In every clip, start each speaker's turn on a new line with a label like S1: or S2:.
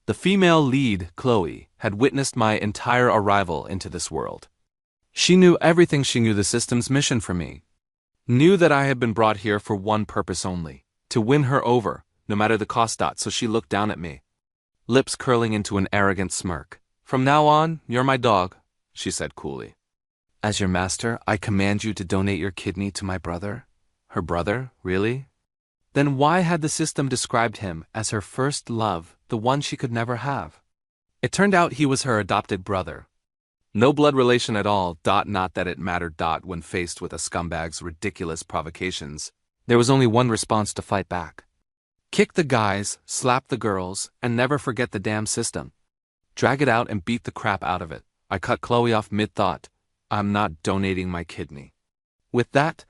S1: The female lead, Khloe, had witnessed my entire arrival into this world. She knew everything. She knew the system's mission for me. Knew that I had been brought here for one purpose only, to win her over, no matter the cost. So she looked down at me, lips curling into an arrogant smirk. "From now on, you're my dog," she said coolly. "As your master, I command you to donate your kidney to my brother." Her brother, really? Then why had the system described him as her first love, the one she could never have? It turned out he was her adopted brother. No blood relation at all. Not that it mattered. When faced with a scumbag's ridiculous provocations, there was only one response to fight back. Kick the guys, slap the girls, and never forget the damn system. Drag it out and beat the crap out of it. I cut Khloe off mid-thought. I'm not donating my kidney. With that,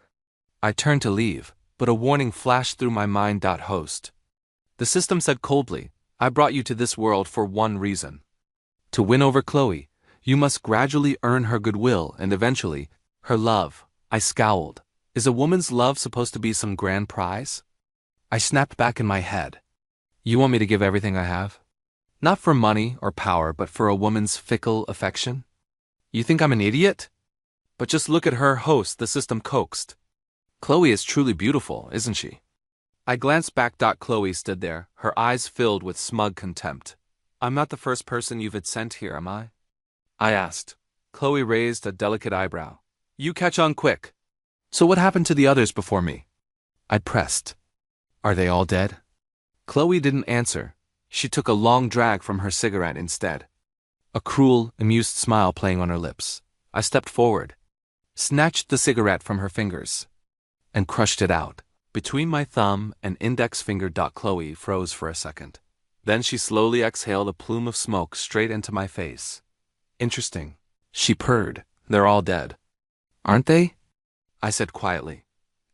S1: I turned to leave, but a warning flashed through my mind. Host. The system said coldly, "I brought you to this world for one reason. To win over Khloe, you must gradually earn her goodwill and eventually, her love." I scowled. Is a woman's love supposed to be some grand prize? I snapped back in my head. You want me to give everything I have? Not for money or power, but for a woman's fickle affection? You think I'm an idiot? But just look at her, host, the system coaxed. Khloe is truly beautiful, isn't she? I glanced back. Khloe stood there, her eyes filled with smug contempt. I'm not the first person you've had sent here, am I? I asked. Khloe raised a delicate eyebrow. You catch on quick. So what happened to the others before me? I pressed. Are they all dead? Khloe didn't answer. She took a long drag from her cigarette instead, a cruel, amused smile playing on her lips. I stepped forward, snatched the cigarette from her fingers, and crushed it out. Between my thumb and index finger. Khloe froze for a second. Then she slowly exhaled a plume of smoke straight into my face. Interesting, she purred. They're all dead. Aren't they? I said quietly.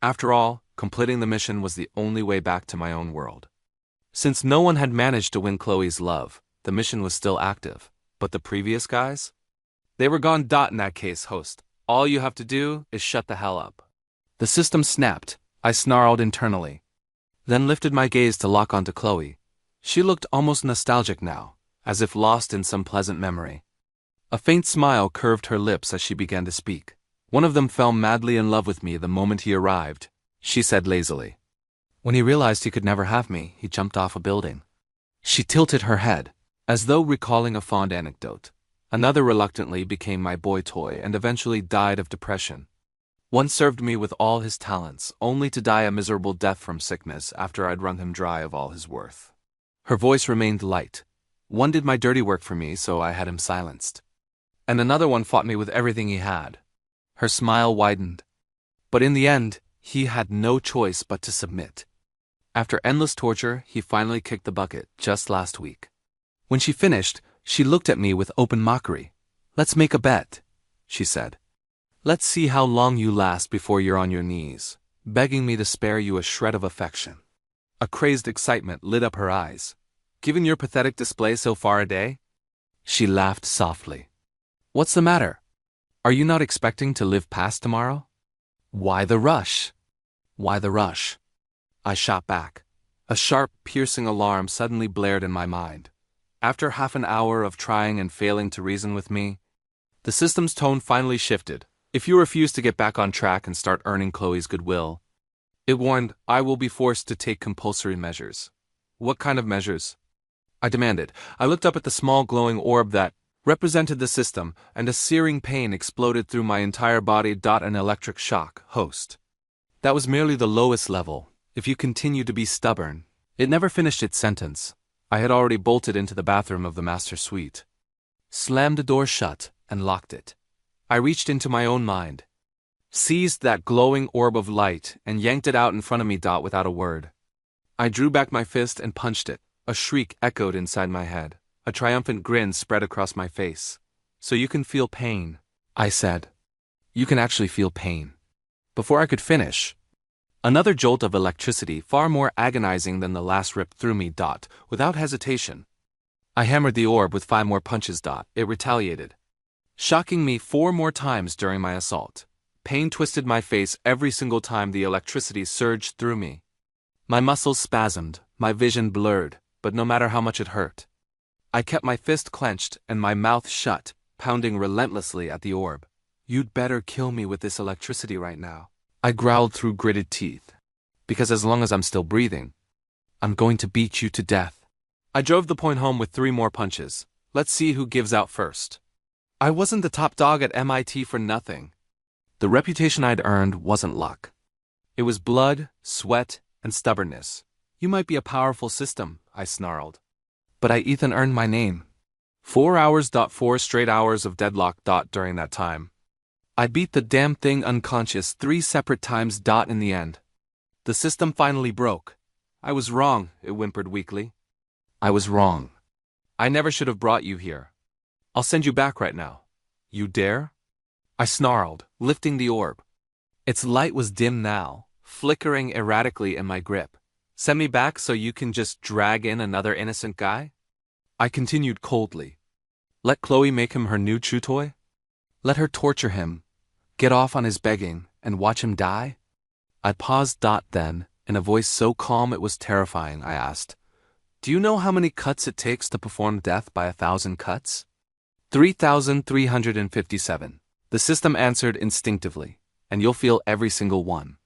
S1: After all, completing the mission was the only way back to my own world. Since no one had managed to win Khloe's love, the mission was still active. But the previous guys? They were gone. In that case, host, all you have to do is shut the hell up. The system snapped. I snarled internally, then lifted my gaze to lock onto Khloe. She looked almost nostalgic now, as if lost in some pleasant memory. A faint smile curved her lips as she began to speak. One of them fell madly in love with me the moment he arrived, she said lazily. When he realized he could never have me, he jumped off a building. She tilted her head, as though recalling a fond anecdote. Another reluctantly became my boy toy and eventually died of depression. One served me with all his talents, only to die a miserable death from sickness after I'd wrung him dry of all his worth. Her voice remained light. One did my dirty work for me, so I had him silenced. And another one fought me with everything he had. Her smile widened. But in the end, he had no choice but to submit. After endless torture, he finally kicked the bucket, just last week. When she finished, she looked at me with open mockery. Let's make a bet, she said. Let's see how long you last before you're on your knees, begging me to spare you a shred of affection. A crazed excitement lit up her eyes. Given your pathetic display so far a day? She laughed softly. What's the matter? Are you not expecting to live past tomorrow? Why the rush? Why the rush? I shot back. A sharp, piercing alarm suddenly blared in my mind. After half an hour of trying and failing to reason with me, the system's tone finally shifted. If you refuse to get back on track and start earning Khloe's goodwill, it warned, I will be forced to take compulsory measures. What kind of measures? I demanded. I looked up at the small glowing orb that represented the system, and a searing pain exploded through my entire body. An electric shock, host. That was merely the lowest level. If you continue to be stubborn. It never finished its sentence. I had already bolted into the bathroom of the master suite, slammed the door shut, and locked it. I reached into my own mind, seized that glowing orb of light, and yanked it out in front of me. Without a word. I drew back my fist and punched it. A shriek echoed inside my head. A triumphant grin spread across my face. So you can feel pain, I said. You can actually feel pain. Before I could finish, another jolt of electricity, far more agonizing than the last, ripped through me. Without hesitation, I hammered the orb with 5 more punches. It retaliated, shocking me 4 more times during my assault. Pain twisted my face every single time the electricity surged through me. My muscles spasmed, my vision blurred, but no matter how much it hurt, I kept my fist clenched and my mouth shut, pounding relentlessly at the orb. You'd better kill me with this electricity right now, I growled through gritted teeth. Because as long as I'm still breathing, I'm going to beat you to death. I drove the point home with 3 more punches. Let's see who gives out first. I wasn't the top dog at MIT for nothing. The reputation I'd earned wasn't luck. It was blood, sweat, and stubbornness. You might be a powerful system, I snarled. But I Ethan earned my name. 4 hours. 4 straight hours of deadlock. During that time. I beat the damn thing unconscious 3 separate times. In the end. The system finally broke. I was wrong, it whimpered weakly. I was wrong. I never should have brought you here. I'll send you back right now. You dare? I snarled, lifting the orb. Its light was dim now, flickering erratically in my grip. Send me back so you can just drag in another innocent guy? I continued coldly. Let Khloe make him her new chew toy? Let her torture him, get off on his begging, and watch him die? I paused. Then, in a voice so calm it was terrifying, I asked, do you know how many cuts it takes to perform death by 1,000 cuts? 3,357. The system answered instinctively, and you'll feel every single one.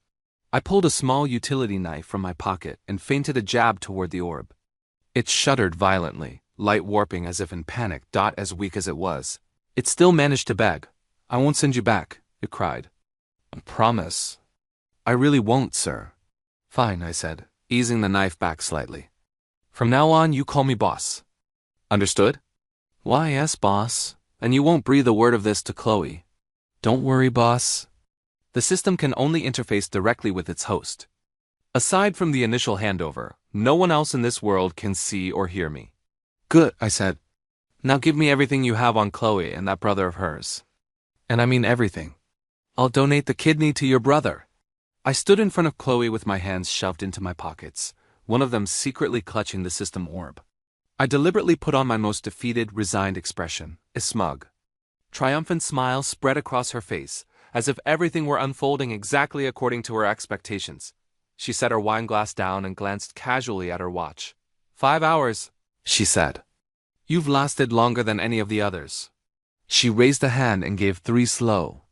S1: I pulled a small utility knife from my pocket and feinted a jab toward the orb. It shuddered violently, light warping as if in panic. As weak as it was, it still managed to beg. I won't send you back, it cried. I promise. I really won't, sir. Fine, I said, easing the knife back slightly. From now on, you call me boss. Understood? Why, yes, boss. And you won't breathe a word of this to Khloe. Don't worry, boss. The system can only interface directly with its host. Aside from the initial handover, no one else in this world can see or hear me. Good, I said. Now give me everything you have on Khloe and that brother of hers. And I mean everything. I'll donate the kidney to your brother. I stood in front of Khloe with my hands shoved into my pockets, one of them secretly clutching the system orb. I deliberately put on my most defeated, resigned expression, a smug, triumphant smile spread across her face, as if everything were unfolding exactly according to her expectations. She set her wineglass down and glanced casually at her watch. 5 hours, she said. You've lasted longer than any of the others. She raised a hand and gave 3 slow,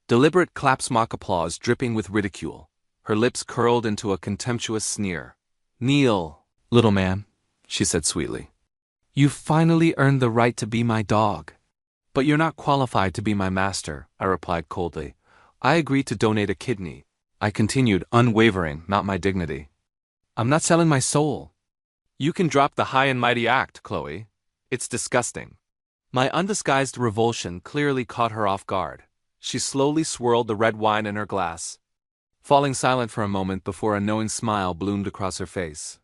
S1: deliberate claps, mock applause dripping with ridicule. Her lips curled into a contemptuous sneer. Kneel, little man, she said sweetly. You've finally earned the right to be my dog. But you're not qualified to be my master, I replied coldly. I agreed to donate a kidney. I continued, unwavering, not my dignity. I'm not selling my soul. You can drop the high and mighty act, Khloe. It's disgusting. My undisguised revulsion clearly caught her off guard. She slowly swirled the red wine in her glass, falling silent for a moment before a knowing smile bloomed across her face.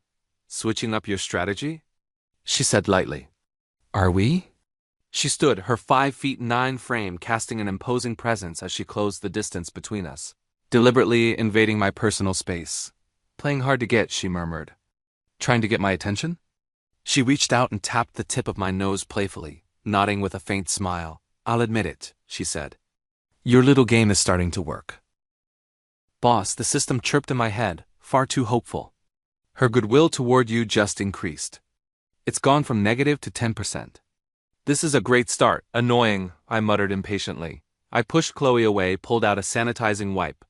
S1: Switching up your strategy? She said lightly. Are we? She stood, her 5'9" frame casting an imposing presence as she closed the distance between us, deliberately invading my personal space. Playing hard to get, she murmured. Trying to get my attention? She reached out and tapped the tip of my nose playfully, nodding with a faint smile. I'll admit it, she said. Your little game is starting to work. Boss, the system chirped in my head, far too hopeful. Her goodwill toward you just increased. It's gone from negative to 10%. This is a great start. Annoying, I muttered impatiently. I pushed Khloe away, pulled out a sanitizing wipe,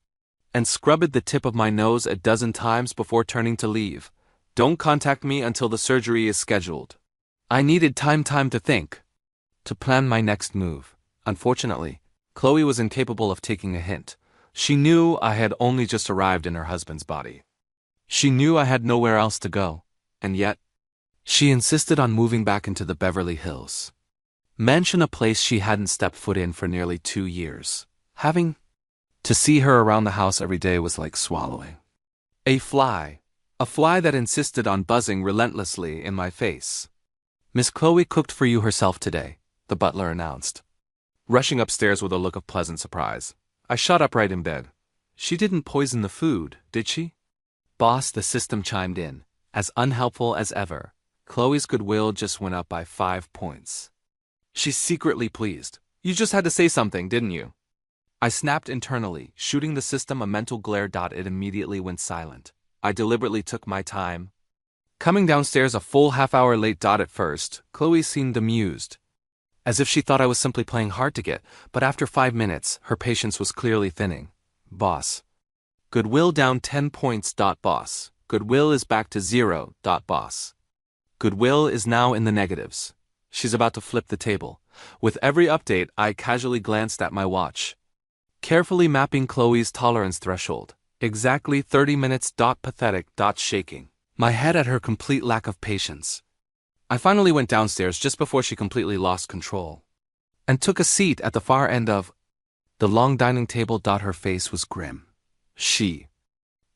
S1: and scrubbed the tip of my nose a dozen times before turning to leave. Don't contact me until the surgery is scheduled. I needed time to think, to plan my next move. Unfortunately, Khloe was incapable of taking a hint. She knew I had only just arrived in her husband's body. She knew I had nowhere else to go, and yet, she insisted on moving back into the Beverly Hills. Mention a place she hadn't stepped foot in for nearly 2 years. Having to see her around the house every day was like swallowing a fly that insisted on buzzing relentlessly in my face. Miss Khloe cooked for you herself today, the butler announced, rushing upstairs with a look of pleasant surprise. I shot upright in bed. She didn't poison the food, did she? Boss, the system chimed in, as unhelpful as ever. Khloe's goodwill just went up by 5 points. She's secretly pleased. You just had to say something, didn't you? I snapped internally, shooting the system a mental glare. It immediately went silent. I deliberately took my time, Coming downstairs a full half-hour late. At first, Khloe seemed amused, as if she thought I was simply playing hard to get, but after 5 minutes, her patience was clearly thinning. Boss. Goodwill down 10 points. Boss. Goodwill is back to 0. Boss. Goodwill is now in the negatives. She's about to flip the table. With every update, I casually glanced at my watch, carefully mapping Khloe's tolerance threshold. Exactly 30 minutes. Pathetic. Shaking my head at her complete lack of patience. I finally went downstairs just before she completely lost control, and took a seat at the far end of the long dining table. Her face was grim. She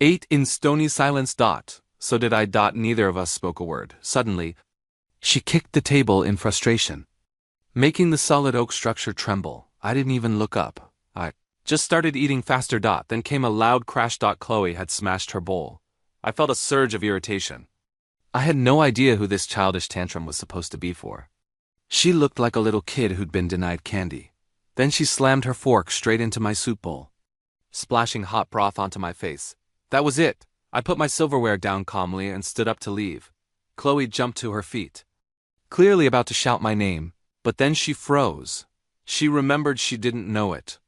S1: ate in stony silence. So did I. Neither of us spoke a word. Suddenly, she kicked the table in frustration, making the solid oak structure tremble. I didn't even look up. I just started eating faster. Then came a loud crash. Khloe had smashed her bowl. I felt a surge of irritation. I had no idea who this childish tantrum was supposed to be for. She looked like a little kid who'd been denied candy. Then she slammed her fork straight into my soup bowl, splashing hot broth onto my face. That was it. I put my silverware down calmly and stood up to leave. Khloe jumped to her feet, clearly about to shout my name, but then she froze. She remembered she didn't know it.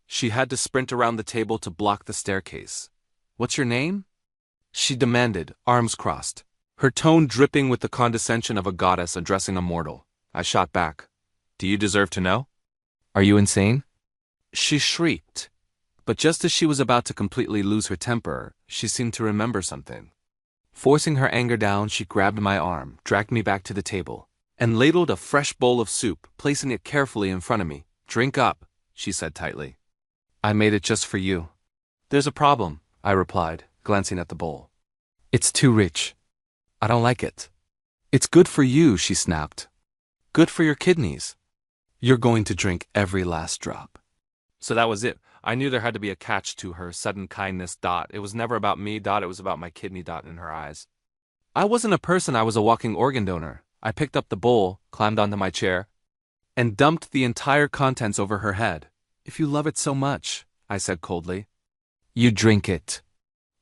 S1: She had to sprint around the table to block the staircase. "What's your name?" she demanded, arms crossed, her tone dripping with the condescension of a goddess addressing a mortal. I shot back. "Do you deserve to know? Are you insane?" She shrieked, but just as she was about to completely lose her temper, she seemed to remember something. Forcing her anger down, she grabbed my arm, dragged me back to the table, and ladled a fresh bowl of soup, placing it carefully in front of me. "Drink up," she said tightly. "I made it just for you." "There's a problem," I replied, glancing at the bowl. "It's too rich. I don't like it." "It's good for you," she snapped. "Good for your kidneys. You're going to drink every last drop." So that was it. I knew there had to be a catch to her sudden kindness. It was never about me. It was about my kidney. In her eyes, I wasn't a person. I was a walking organ donor. I picked up the bowl, climbed onto my chair, and dumped the entire contents over her head. "If you love it so much," I said coldly, "you drink it.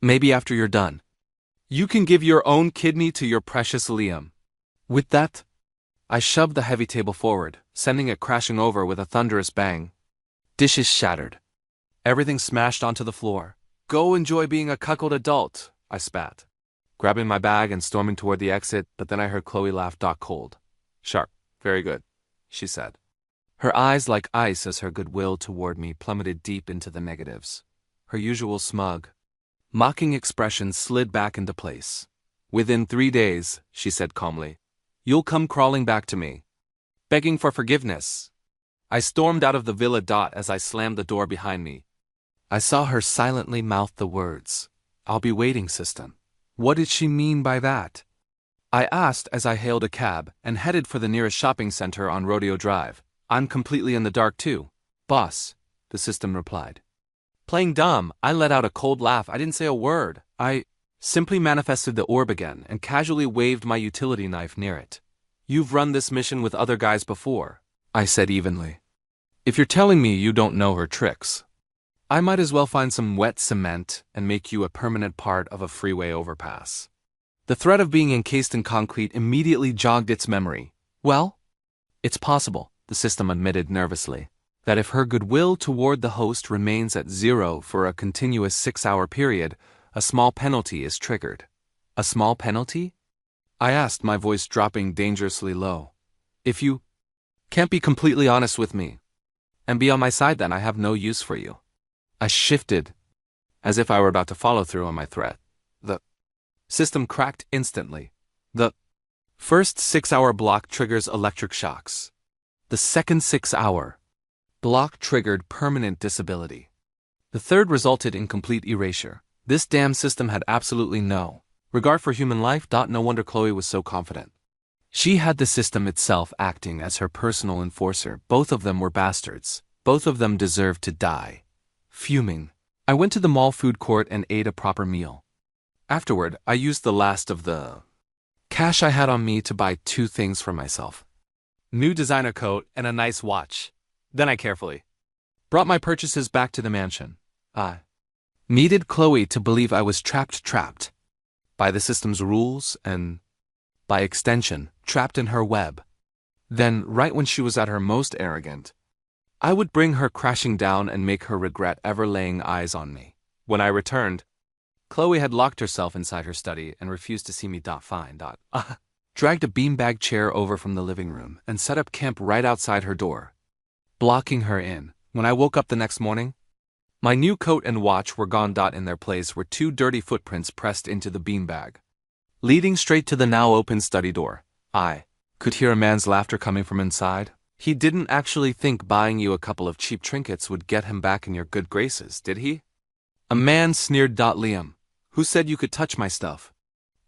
S1: Maybe after you're done, you can give your own kidney to your precious Liam." With that, I shoved the heavy table forward, sending it crashing over with a thunderous bang. Dishes shattered. Everything smashed onto the floor. "Go enjoy being a cuckold adult," I spat, grabbing my bag and storming toward the exit, but then I heard Khloe laugh. "Cold. Sharp. Very good," she said, her eyes like ice as her goodwill toward me plummeted deep into the negatives. Her usual smug, mocking expression slid back into place. "Within 3 days," she said calmly, "you'll come crawling back to me, begging for forgiveness." I stormed out of the villa. As I slammed the door behind me, I saw her silently mouth the words, "I'll be waiting, system." What did she mean by that? I asked as I hailed a cab and headed for the nearest shopping center on Rodeo Drive. "I'm completely in the dark too, boss," the system replied. Playing dumb, I let out a cold laugh. I didn't say a word. I simply manifested the orb again and casually waved my utility knife near it. "You've run this mission with other guys before," I said evenly. "If you're telling me you don't know her tricks, I might as well find some wet cement and make you a permanent part of a freeway overpass." The threat of being encased in concrete immediately jogged its memory. "Well, it's possible," the system admitted nervously, "that if her goodwill toward the host remains at 0 for a continuous 6-hour period, a small penalty is triggered." "A small penalty?" I asked, my voice dropping dangerously low. "If you can't be completely honest with me and be on my side, then I have no use for you." I shifted, as if I were about to follow through on my threat. The system cracked instantly. The first 6-hour block triggers electric shocks. The second 6-hour block triggered permanent disability. The third resulted in complete erasure. This damn system had absolutely no regard for human life. No wonder Khloe was so confident. She had the system itself acting as her personal enforcer. Both of them were bastards. Both of them deserved to die. Fuming, I went to the mall food court and ate a proper meal. Afterward, I used the last of the cash I had on me to buy 2 things for myself: new designer coat and a nice watch. Then I carefully brought my purchases back to the mansion. I needed Khloe to believe I was trapped by the system's rules and by extension, trapped in her web. Then, right when she was at her most arrogant, I would bring her crashing down and make her regret ever laying eyes on me. When I returned, Khloe had locked herself inside her study and refused to see me. Fine. Dragged a beanbag chair over from the living room and set up camp right outside her door, blocking her in. When I woke up the next morning, my new coat and watch were gone. In their place were 2 dirty footprints pressed into the beanbag, leading straight to the now open study door. I could hear a man's laughter coming from inside. He didn't actually think buying you a couple of cheap trinkets would get him back in your good graces, did he? A man sneered. Liam, who said you could touch my stuff?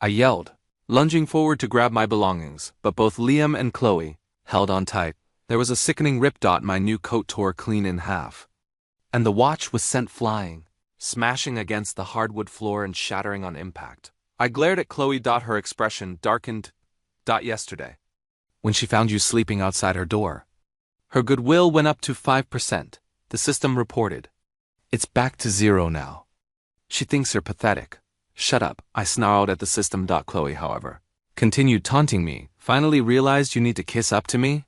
S1: I yelled, lunging forward to grab my belongings, but both Liam and Khloe held on tight. There was a sickening rip. My new coat tore clean in half, and the watch was sent flying, smashing against the hardwood floor and shattering on impact. I glared at Khloe. Her expression darkened. Yesterday, when she found you sleeping outside her door, her goodwill went up to 5%, the system reported. It's back to 0 now. She thinks you're pathetic. Shut up, I snarled at the system. Khloe, however, continued taunting me. Finally realized you need to kiss up to me?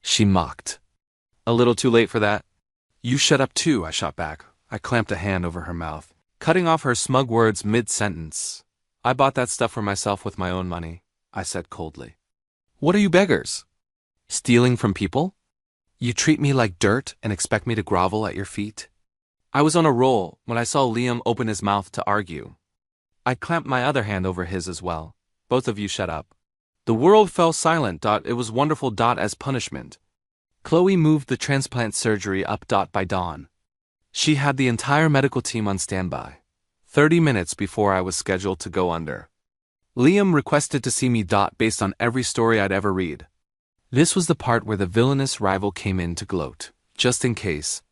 S1: She mocked. A little too late for that. You shut up too, I shot back. I clamped a hand over her mouth, cutting off her smug words mid-sentence. I bought that stuff for myself with my own money, I said coldly. What are you beggars? Stealing from people? You treat me like dirt and expect me to grovel at your feet? I was on a roll when I saw Liam open his mouth to argue. I clamped my other hand over his as well. Both of you shut up. The world fell silent. It was wonderful. As punishment, Khloe moved the transplant surgery up. By dawn, she had the entire medical team on standby, 30 minutes before I was scheduled to go under. Liam requested to see me. Based on every story I'd ever read. This was the part where the villainous rival came in to gloat. Just in case,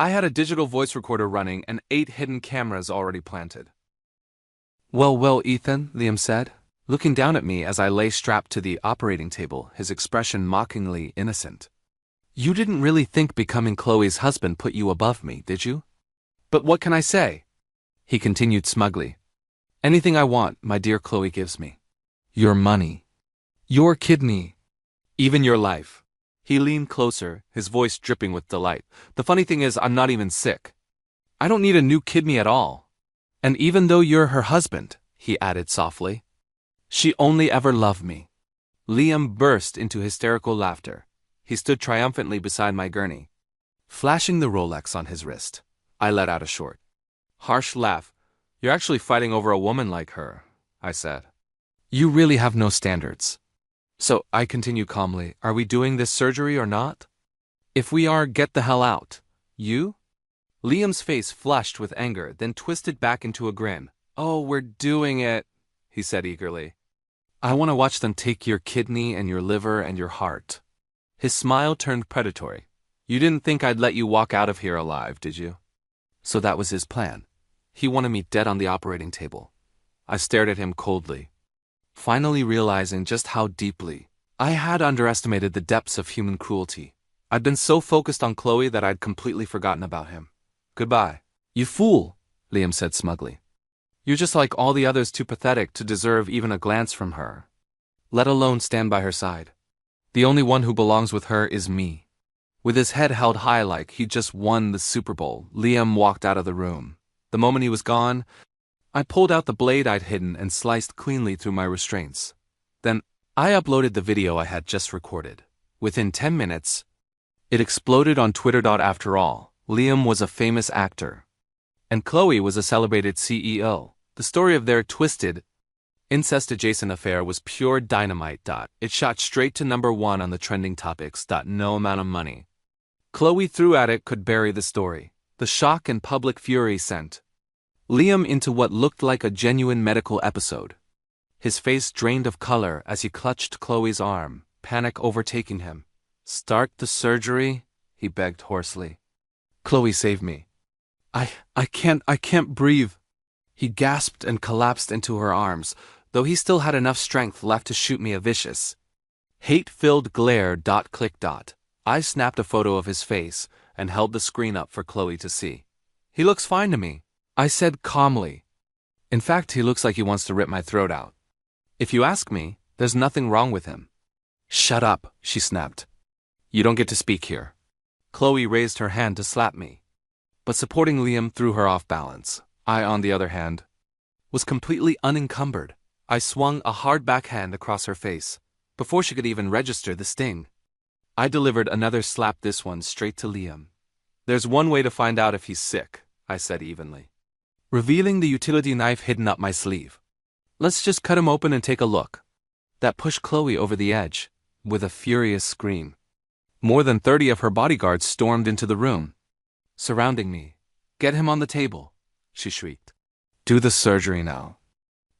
S1: I had a digital voice recorder running and 8 hidden cameras already planted. Well, Ethan, Liam said, looking down at me as I lay strapped to the operating table, his expression mockingly innocent. You didn't really think becoming Khloe's husband put you above me, did you? But what can I say? He continued smugly. Anything I want, my dear Khloe gives me. Your money. Your kidney. Even your life. He leaned closer, his voice dripping with delight. The funny thing is, I'm not even sick. I don't need a new kidney at all. And even though you're her husband, he added softly, she only ever loved me. Liam burst into hysterical laughter. He stood triumphantly beside my gurney, flashing the Rolex on his wrist. I let out a short, harsh laugh. You're actually fighting over a woman like her, I said. You really have no standards. So, I continue calmly, are we doing this surgery or not? If we are, get the hell out. You? Liam's face flushed with anger, then twisted back into a grin. Oh, we're doing it, he said eagerly. I want to watch them take your kidney and your liver and your heart. His smile turned predatory. You didn't think I'd let you walk out of here alive, did you? So that was his plan. He wanted me dead on the operating table. I stared at him coldly, finally realizing just how deeply I had underestimated the depths of human cruelty. I'd been so focused on Khloe that I'd completely forgotten about him. Goodbye. You fool, Liam said smugly. You're just like all the others, too pathetic to deserve even a glance from her, let alone stand by her side. The only one who belongs with her is me. With his head held high like he'd just won the Super Bowl, Liam walked out of the room. The moment he was gone, I pulled out the blade I'd hidden and sliced cleanly through my restraints. Then, I uploaded the video I had just recorded. Within 10 minutes, it exploded on Twitter. After all, Liam was a famous actor, and Khloe was a celebrated CEO. The story of their twisted, incest-adjacent affair was pure dynamite. It shot straight to #1 on the trending topics. No amount of money Khloe threw at it could bury the story. The shock and public fury sent Liam into what looked like a genuine medical episode. His face drained of color as he clutched Khloe's arm, panic overtaking him. Start the surgery, he begged hoarsely. Khloe, save me. I can't breathe. He gasped and collapsed into her arms, though he still had enough strength left to shoot me a vicious, hate-filled glare. Click. I snapped a photo of his face and held the screen up for Khloe to see. He looks fine to me, I said calmly. In fact, he looks like he wants to rip my throat out. If you ask me, There's nothing wrong with him. Shut up, she snapped. You don't get to speak here. Khloe raised her hand to slap me, but supporting Liam threw her off balance. I, on the other hand, was completely unencumbered. I swung a hard backhand across her face before she could even register the sting. I delivered another slap, this one straight to Liam. There's one way to find out if he's sick, I said evenly, revealing the utility knife hidden up my sleeve. Let's just cut him open and take a look. That pushed Khloe over the edge, with a furious scream. More than 30 of her bodyguards stormed into the room, surrounding me. Get him on the table, she shrieked. Do the surgery now.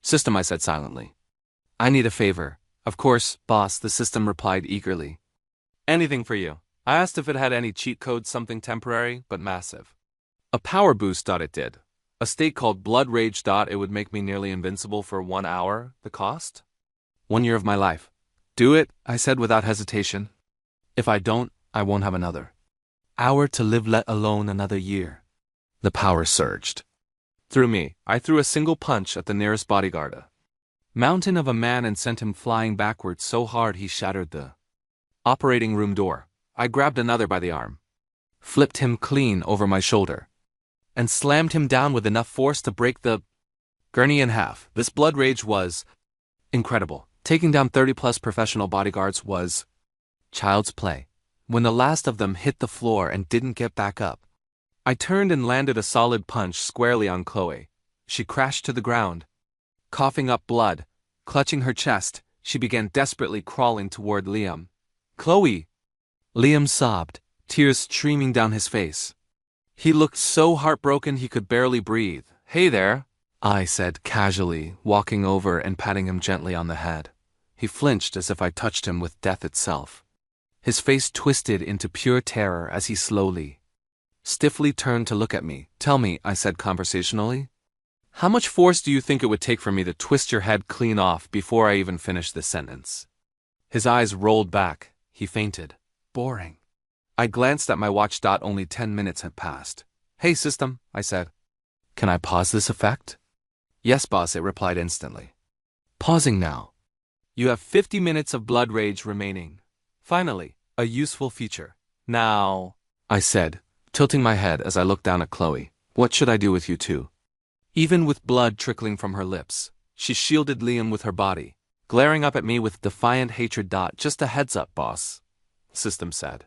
S1: System, I said silently. I need a favor. Of course, boss, the system replied eagerly. Anything for you. I asked if it had any cheat codes, something temporary, but massive. A power boost. It did. A state called blood rage. It would make me nearly invincible for 1 hour. The cost? 1 year of my life. Do it, I said without hesitation. If I don't, I won't have another hour to live, let alone another year. The power surged through me. I threw a single punch at the nearest bodyguard, a mountain of a man, and sent him flying backwards so hard he shattered the operating room door. I grabbed another by the arm, flipped him clean over my shoulder, and slammed him down with enough force to break the gurney in half. This blood rage was incredible. Taking down 30-plus professional bodyguards was child's play. When the last of them hit the floor and didn't get back up, I turned and landed a solid punch squarely on Khloe. She crashed to the ground, coughing up blood. Clutching her chest, she began desperately crawling toward Liam. Khloe! Liam sobbed, tears streaming down his face. He looked so heartbroken he could barely breathe. Hey there, I said casually, walking over and patting him gently on the head. He flinched as if I touched him with death itself. His face twisted into pure terror as he slowly, stiffly turned to look at me. Tell me, I said conversationally, how much force do you think it would take for me to twist your head clean off before I even finish this sentence? His eyes rolled back. He fainted. Boring. I glanced at my watch. Only 10 minutes had passed. Hey, system, I said. Can I pause this effect? Yes, boss, it replied instantly. Pausing now. You have 50 minutes of blood rage remaining. Finally, a useful feature. Now, I said, tilting my head as I looked down at Khloe. What should I do with you two? Even with blood trickling from her lips, she shielded Liam with her body, glaring up at me with defiant hatred. Just a heads up, boss, system said.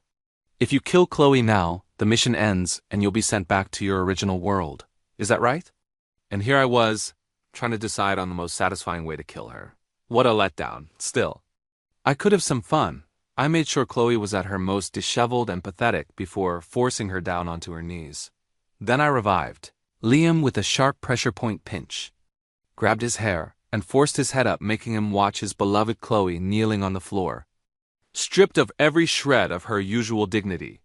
S1: If you kill Khloe now, the mission ends and you'll be sent back to your original world. Is that right? And here I was, trying to decide on the most satisfying way to kill her. What a letdown. Still, I could have some fun. I made sure Khloe was at her most disheveled and pathetic before forcing her down onto her knees. Then I revived Liam with a sharp pressure point pinch, grabbed his hair, and forced his head up, making him watch his beloved Khloe kneeling on the floor, stripped of every shred of her usual dignity.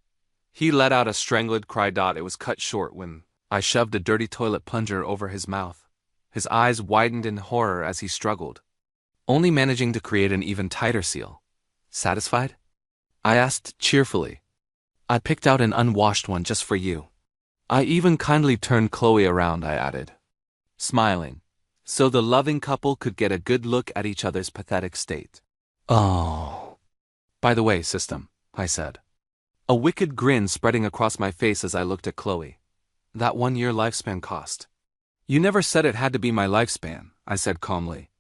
S1: He let out a strangled cry. It was cut short when I shoved a dirty toilet plunger over his mouth. His eyes widened in horror as he struggled, only managing to create an even tighter seal. Satisfied? I asked cheerfully. I picked out an unwashed one just for you. I even kindly turned Khloe around, I added, smiling, so the loving couple could get a good look at each other's pathetic state. Oh. By the way, system, I said, a wicked grin spreading across my face as I looked at Khloe. That 1 year lifespan cost. You never said it had to be my lifespan, I said calmly.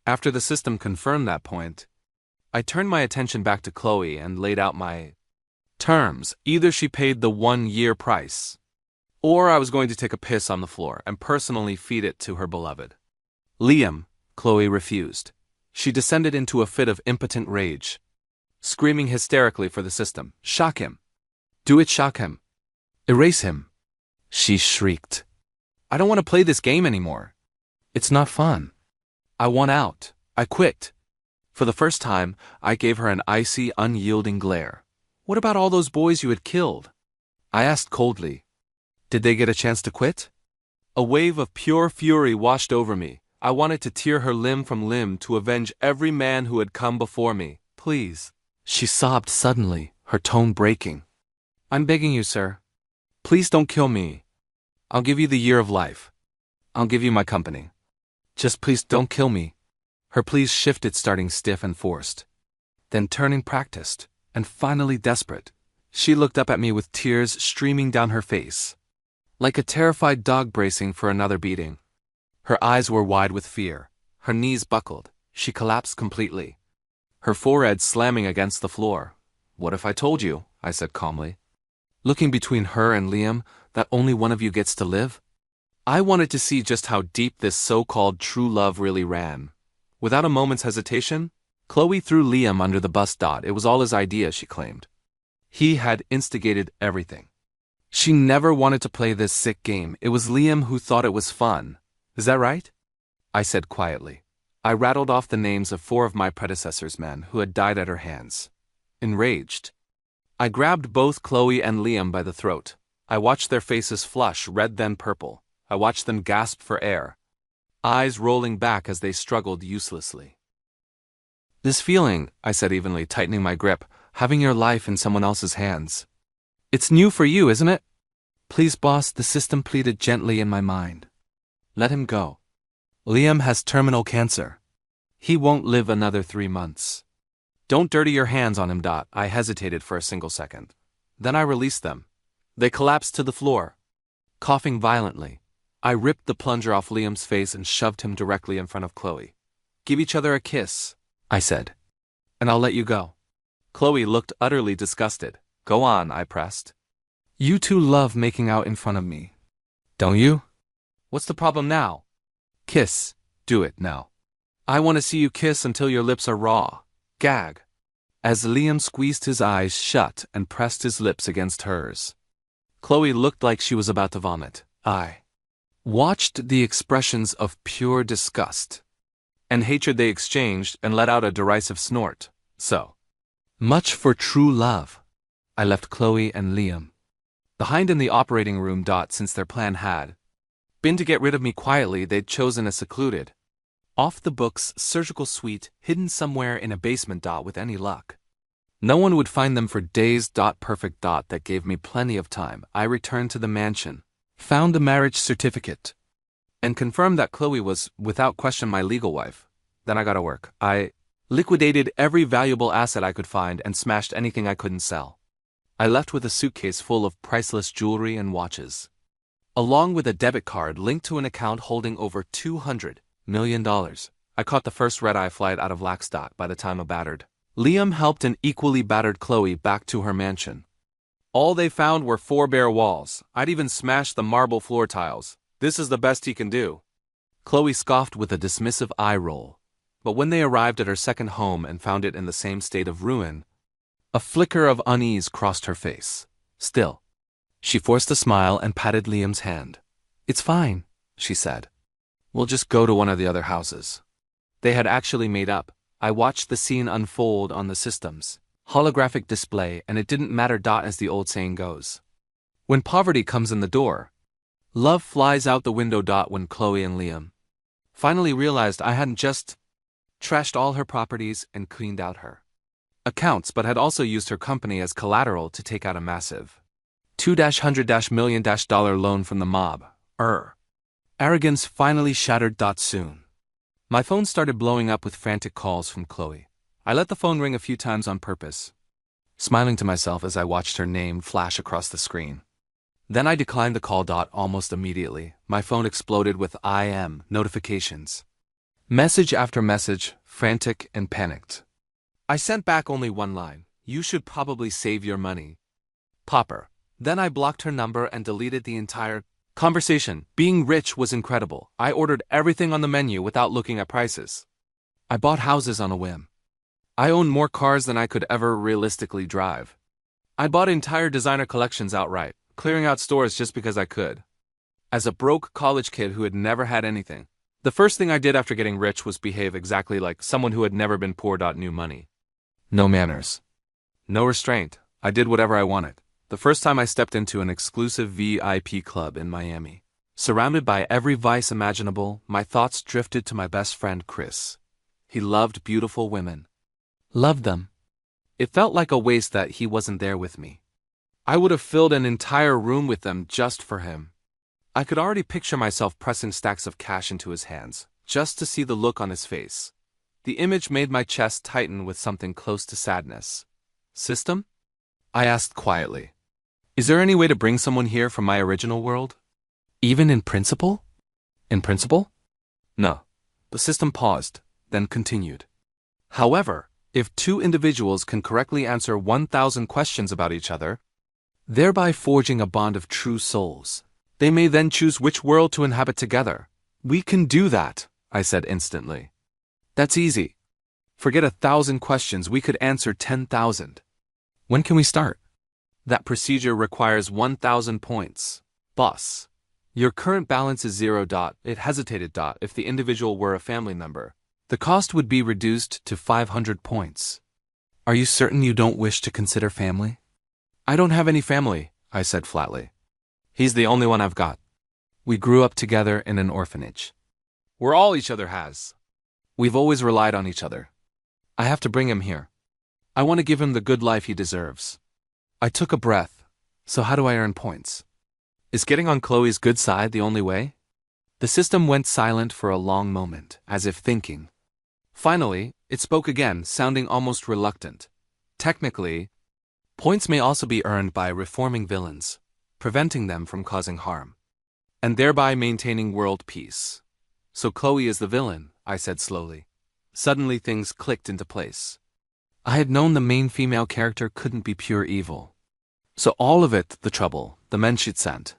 S1: After the system confirmed that point, I turned my attention back to Khloe and laid out my terms. Either she paid the 1 year price, or I was going to take a piss on the floor and personally feed it to her beloved. Liam, Khloe refused. She descended into a fit of impotent rage, screaming hysterically for the system. Shock him. Do it, shock him. Erase him. She shrieked. I don't want to play this game anymore. It's not fun. I want out. I quit. For the first time, I gave her an icy, unyielding glare. What about all those boys you had killed? I asked coldly. Did they get a chance to quit? A wave of pure fury washed over me. I wanted to tear her limb from limb to avenge every man who had come before me. Please. She sobbed suddenly, her tone breaking. I'm begging you, sir. Please don't kill me. I'll give you the year of life. I'll give you my company. Just please don't kill me. Her pleas shifted, starting stiff and forced, then turning practiced, and finally desperate. She looked up at me with tears streaming down her face, like a terrified dog bracing for another beating. Her eyes were wide with fear. Her knees buckled. She collapsed completely, her forehead slamming against the floor. "What if I told you?" I said calmly, looking between her and Liam, "that only one of you gets to live?" I wanted to see just how deep this so-called true love really ran. Without a moment's hesitation, Khloe threw Liam under the bus. It was all his idea, she claimed. He had instigated everything. She never wanted to play this sick game. It was Liam who thought it was fun. "Is that right?" I said quietly. I rattled off the names of 4 of my predecessors' men who had died at her hands. Enraged, I grabbed both Khloe and Liam by the throat. I watched their faces flush, red then purple. I watched them gasp for air, eyes rolling back as they struggled uselessly. "This feeling," I said evenly, tightening my grip, "having your life in someone else's hands. It's new for you, isn't it?" "Please, boss," the system pleaded gently in my mind. "Let him go. Liam has terminal cancer. He won't live another 3 months. Don't dirty your hands on him." I hesitated for a single second. Then I released them. They collapsed to the floor, coughing violently. I ripped the plunger off Liam's face and shoved him directly in front of Khloe. "Give each other a kiss," I said, "and I'll let you go." Khloe looked utterly disgusted. "Go on," I pressed. "You two love making out in front of me, don't you? What's the problem now? Kiss. Do it now. I want to see you kiss until your lips are raw. Gag." As Liam squeezed his eyes shut and pressed his lips against hers, Khloe looked like she was about to vomit. I watched the expressions of pure disgust and hatred they exchanged and let out a derisive snort. So much for true love. I left Khloe and Liam behind in the operating room. Since their plan had been to get rid of me quietly, they'd chosen a secluded, off-the-books surgical suite hidden somewhere in a basement. With any luck, no one would find them for days. Perfect. That gave me plenty of time. I returned to the mansion, found a marriage certificate, and confirmed that Khloe was, without question, my legal wife. Then I got to work. I liquidated every valuable asset I could find and smashed anything I couldn't sell. I left with a suitcase full of priceless jewelry and watches, along with a debit card linked to an account holding over $200 million. I caught the first red-eye flight out of Laxdot by the time a battered Liam helped an equally battered Khloe back to her mansion. All they found were 4 bare walls. I'd even smashed the marble floor tiles. "This is the best he can do." Khloe scoffed with a dismissive eye roll. But when they arrived at her second home and found it in the same state of ruin, a flicker of unease crossed her face. Still, she forced a smile and patted Liam's hand. "It's fine," she said. "We'll just go to one of the other houses." They had actually made up. I watched the scene unfold on the system's holographic display, and it didn't matter. As the old saying goes, when poverty comes in the door, love flies out the window. When Khloe and Liam finally realized I hadn't just trashed all her properties and cleaned out her accounts, but had also used her company as collateral to take out a massive $200 million loan from the mob, arrogance finally shattered. Soon, my phone started blowing up with frantic calls from Khloe. I let the phone ring a few times on purpose, smiling to myself as I watched her name flash across the screen. Then I declined the call. Almost immediately, my phone exploded with IM notifications. Message after message, frantic and panicked. I sent back only one line: "You should probably save your money, Popper." Then I blocked her number and deleted the entire conversation. Being rich was incredible. I ordered everything on the menu without looking at prices. I bought houses on a whim. I owned more cars than I could ever realistically drive. I bought entire designer collections outright, clearing out stores just because I could. As a broke college kid who had never had anything, the first thing I did after getting rich was behave exactly like someone who had never been poor. New money. No manners. No restraint. I did whatever I wanted. The first time I stepped into an exclusive VIP club in Miami, surrounded by every vice imaginable, my thoughts drifted to my best friend Chris. He loved beautiful women. Loved them. It felt like a waste that he wasn't there with me. I would have filled an entire room with them just for him. I could already picture myself pressing stacks of cash into his hands, just to see the look on his face. The image made my chest tighten with something close to sadness. System? I asked quietly. Is there any way to bring someone here from my original world? Even in principle? In principle? No. The system paused, then continued. However, if two individuals can correctly answer 1,000 questions about each other, thereby forging a bond of true souls, they may then choose which world to inhabit together. We can do that, I said instantly. That's easy. Forget 1,000 questions, we could answer 10,000. When can we start? That procedure requires 1,000 points. Boss. Your current balance is 0. It hesitated. If the individual were a family member, the cost would be reduced to 500 points. Are you certain you don't wish to consider family? I don't have any family, I said flatly. He's the only one I've got. We grew up together in an orphanage. We're all each other has. We've always relied on each other. I have to bring him here. I want to give him the good life he deserves. I took a breath. So how do I earn points? Is getting on Khloe's good side the only way? The system went silent for a long moment, as if thinking. Finally, it spoke again, sounding almost reluctant. Technically, points may also be earned by reforming villains, preventing them from causing harm, and thereby maintaining world peace. So Khloe is the villain, I said slowly. Suddenly things clicked into place. I had known the main female character couldn't be pure evil. So all of it, the trouble, the men she'd sent,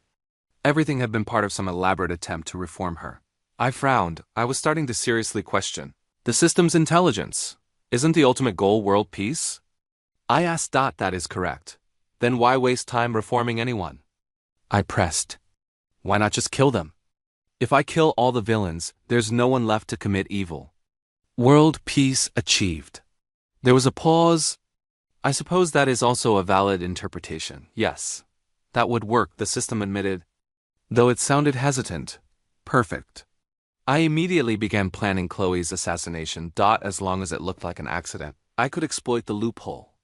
S1: everything had been part of some elaborate attempt to reform her. I frowned. I was starting to seriously question the system's intelligence. Isn't the ultimate goal world peace? I asked. That is correct. Then why waste time reforming anyone? I pressed. Why not just kill them? If I kill all the villains, there's no one left to commit evil. World peace achieved. There was a pause. I suppose that is also a valid interpretation. Yes, that would work, the system admitted, though it sounded hesitant. Perfect. I immediately began planning Khloe's assassination. As long as it looked like an accident, I could exploit the loophole.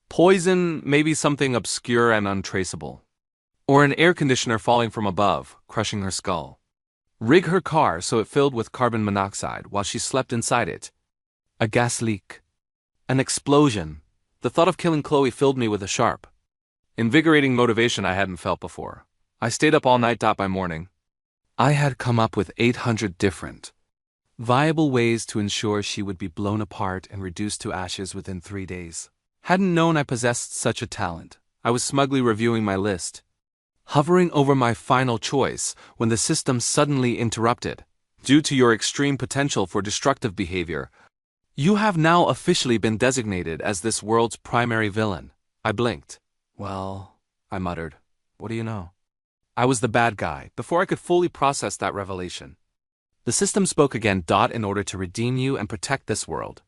S1: Poison, maybe something obscure and untraceable. Or an air conditioner falling from above, crushing her skull. Rig her car so it filled with carbon monoxide while she slept inside it. A gas leak. An explosion. The thought of killing Khloe filled me with a sharp, invigorating motivation I hadn't felt before. I stayed up all night. By morning, I had come up with 800 different, viable ways to ensure she would be blown apart and reduced to ashes within 3 days. Hadn't known I possessed such a talent. I was smugly reviewing my list, hovering over my final choice, when the system suddenly interrupted. Due to your extreme potential for destructive behavior, you have now officially been designated as this world's primary villain. I blinked. Well, I muttered. What do you know? I was the bad guy, before I could fully process that revelation. The system spoke again. In order to redeem you and protect this world,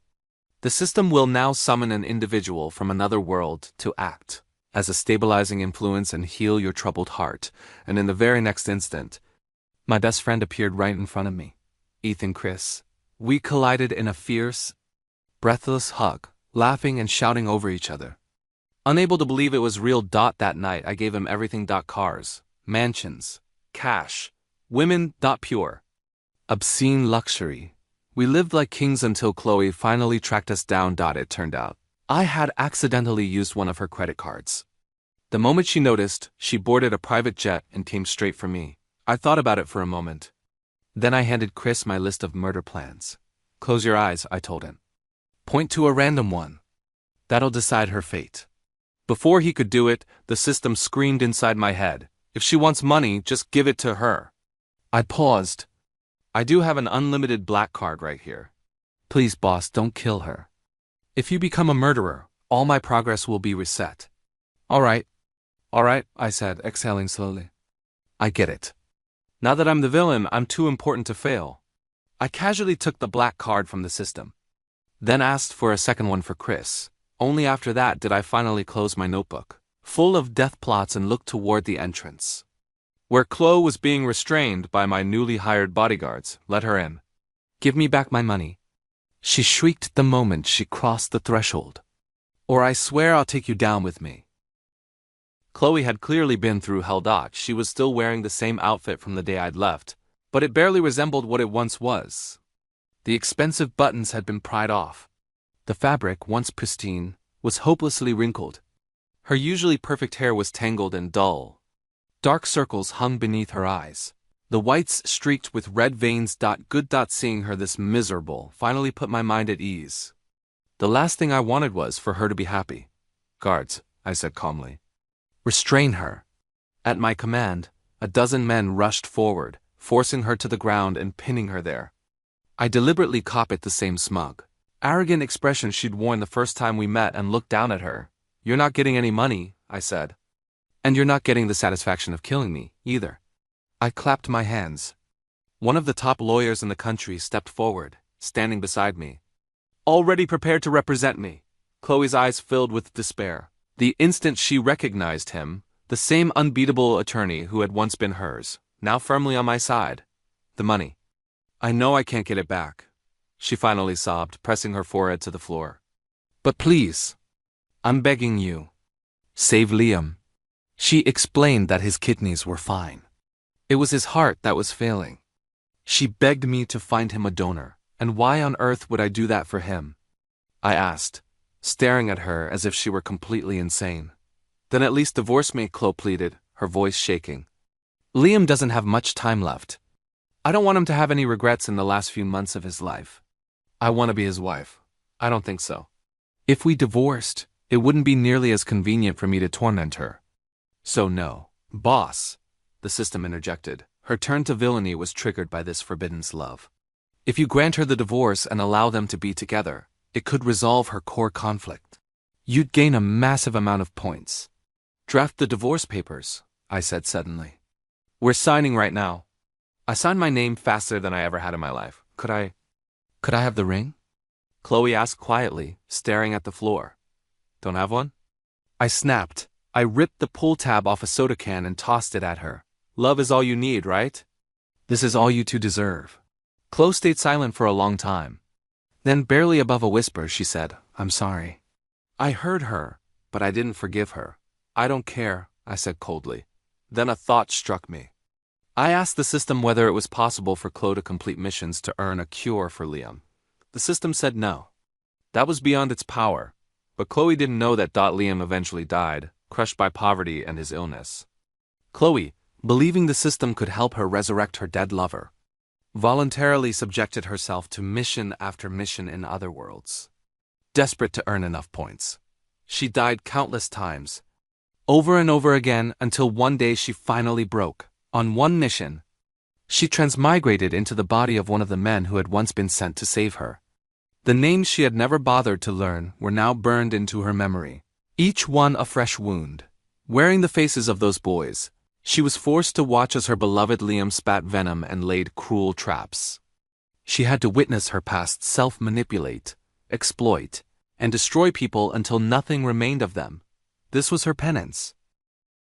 S1: the system will now summon an individual from another world to act as a stabilizing influence and heal your troubled heart. And in the very next instant, my best friend appeared right in front of me. Ethan Chris. We collided in a fierce, breathless hug, laughing and shouting over each other. Unable to believe it was real. That night I gave him everything. Cars, mansions, cash, women. Pure, obscene luxury. We lived like kings until Khloe finally tracked us down. It turned out I had accidentally used one of her credit cards. The moment she noticed, she boarded a private jet and came straight for me. I thought about it for a moment. Then I handed Chris my list of murder plans. Close your eyes, I told him. Point to a random one. That'll decide her fate. Before he could do it, the system screamed inside my head. If she wants money, just give it to her. I paused. I do have an unlimited black card right here. Please, boss, don't kill her. If you become a murderer, all my progress will be reset. All right, I said, exhaling slowly. I get it. Now that I'm the villain, I'm too important to fail. I casually took the black card from the system, then asked for a second one for Chris. Only after that did I finally close my notebook, full of death plots, and look toward the entrance, where Khloe was being restrained by my newly hired bodyguards. Let her in. Give me back my money, she shrieked the moment she crossed the threshold. Or I swear I'll take you down with me. Khloe had clearly been through hell. She was still wearing the same outfit from the day I'd left, but it barely resembled what it once was. The expensive buttons had been pried off. The fabric, once pristine, was hopelessly wrinkled. Her usually perfect hair was tangled and dull. Dark circles hung beneath her eyes. The whites streaked with red veins. Good. Seeing her this miserable finally put my mind at ease. The last thing I wanted was for her to be happy. "Guards," I said calmly. "Restrain her." At my command, a dozen men rushed forward, forcing her to the ground and pinning her there. I deliberately copied the same smug, arrogant expression she'd worn the first time we met and looked down at her. "You're not getting any money," I said. "And you're not getting the satisfaction of killing me, either." I clapped my hands. One of the top lawyers in the country stepped forward, standing beside me. "Already prepared to represent me." Chloe's eyes filled with despair. The instant she recognized him, the same unbeatable attorney who had once been hers, now firmly on my side. "The money. I know I can't get it back," she finally sobbed, pressing her forehead to the floor. "But please, I'm begging you. Save Liam." She explained that his kidneys were fine. It was his heart that was failing. She begged me to find him a donor, and why on earth would I do that for him? I asked, staring at her as if she were completely insane. "Then at least divorce me," Khloe pleaded, her voice shaking. "Liam doesn't have much time left. I don't want him to have any regrets in the last few months of his life. I want to be his wife. I don't think so. If we divorced, it wouldn't be nearly as convenient for me to torment her. So no." "Boss," the system interjected. Her turn to villainy was triggered by this forbidden love. "If you grant her the divorce and allow them to be together, it could resolve her core conflict. You'd gain a massive amount of points." "Draft the divorce papers," I said suddenly. "We're signing right now." I signed my name faster than I ever had in my life. Could I have the ring?" Khloe asked quietly, staring at the floor. "Don't have one?" I snapped. I ripped the pull tab off a soda can and tossed it at her. "Love is all you need, right? This is all you two deserve." Khloe stayed silent for a long time. Then, barely above a whisper, she said, "I'm sorry." I heard her, but I didn't forgive her. "I don't care," I said coldly. Then a thought struck me. I asked the system whether it was possible for Khloe to complete missions to earn a cure for Liam. The system said no. That was beyond its power. But Khloe didn't know that Liam eventually died, crushed by poverty and his illness. Khloe, believing the system could help her resurrect her dead lover, voluntarily subjected herself to mission after mission in other worlds. Desperate to earn enough points, she died countless times, over and over again, until one day she finally broke. On one mission, she transmigrated into the body of one of the men who had once been sent to save her. The names she had never bothered to learn were now burned into her memory, each one a fresh wound. Wearing the faces of those boys, she was forced to watch as her beloved Liam spat venom and laid cruel traps. She had to witness her past self-manipulate, exploit, and destroy people until nothing remained of them. This was her penance.